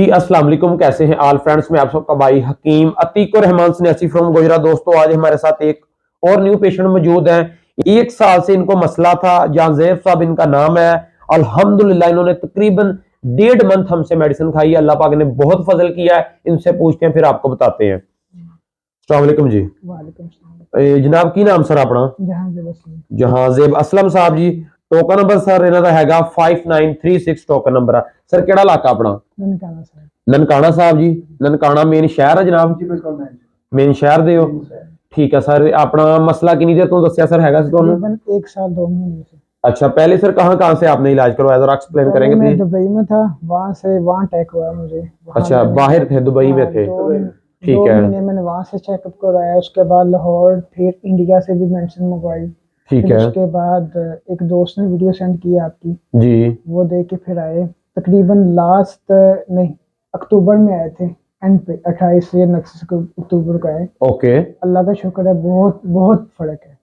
जी अस्सलाम वालेकुम, कैसे हैं ऑल फ्रेंड्स। मैं आप सबका भाई हकीम अतीक और रहमान सन्यासी फ्रॉम गुजरात। दोस्तों आज हमारे साथ एक और न्यू पेशेंट मौजूद हैं। 1 साल से इनको मसला था। जांजेब साहब इनका नाम है। अल्हम्दुलिल्लाह इन्होंने तकरीबन 1.5 मंथ हमसे मेडिसिन खाई है। अल्लाह पाक ने बहुत फजल किया है। इनसे पूछते हैं फिर आपको बताते हैं। अस्सलाम वालेकुम जी। वालेकुम सलाम। जनाब की नाम सर अपना? जहांजेब असलम साहब जी। टोकन नंबर सर इन्हों का हैगा 5936 टोकन नंबर है। सर केड़ा इलाका अपना? ननकाना साहब। ननकाना साहब जी। ननकाना मेन शहर है जनाब? मेन शहर दे हो। ठीक है सर, अपना मसला कितनी देर तो दसिया सर हैगा तुहानू? तकरीबन 1 साल 2 महीने से। अच्छा, पहले सर कहाँ कहाँ से आपने इलाज करवाया, जरा एक्सप्लेन करेंगे मैं प्लीज? दुबई में था, वहाँ अटैक हुआ मुझे। अच्छा, बाहर थे, दुबई में थे। ठीक 2 है। महीने मैंने वहाँ से चेकअप करवाया। उसके बाद लाहौर, फिर इंडिया से भी मेडिसिन मंगवाई। ठीक फिर है उसके बाद एक दोस्त ने वीडियो सेंड की आपकी, जी। वो देख के फिर आए। तकरीबन लास्ट नहीं अक्टूबर में आए थे, एंड पे 28 या 29 अक्टूबर को आए। ओके, अल्लाह का शुक्र है, बहुत बहुत फर्क है।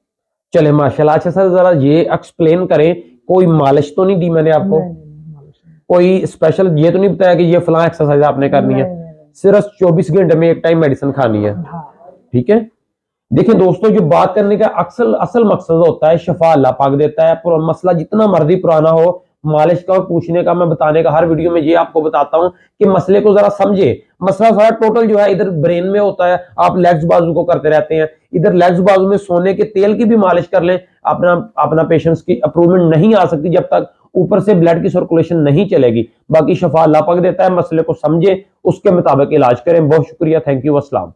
चले माशाल्लाह। अच्छा सर, जरा ये एक्सप्लेन करें, कोई मालिश तो नहीं दी मैंने आपको? नहीं नहीं मालूम नहीं। कोई स्पेशल ये तो नहीं बताया कि ये फलां एक्सरसाइज आपने करनी है? नहीं नहीं। सिर्फ 24 घंटे में एक टाइम मेडिसिन खानी है। हाँ। ठीक है। देखिए दोस्तों, जो बात करने का अक्सर असल मकसद होता है, शफा अल्लाह पाक देता है। मसला जितना मर्जी पुराना हो, मालिश का और पूछने का मैं बताने का हर वीडियो में ये आपको बताता हूं कि मसले को जरा समझे। मसला सारा टोटल जो है इधर ब्रेन में होता है। आप लेग्स बाजू को करते रहते हैं, इधर लेग्स बाजू में सोने के तेल की भी मालिश कर लें, अपना अपना पेशेंट्स की अप्रूवमेंट नहीं आ सकती जब तक ऊपर से ब्लड की सर्कुलेशन नहीं चलेगी। बाकी शफा अल्लाह पाक देता है। मसले को समझे, उसके मुताबिक इलाज करें। बहुत शुक्रिया, थैंक यू, अस्सलाम।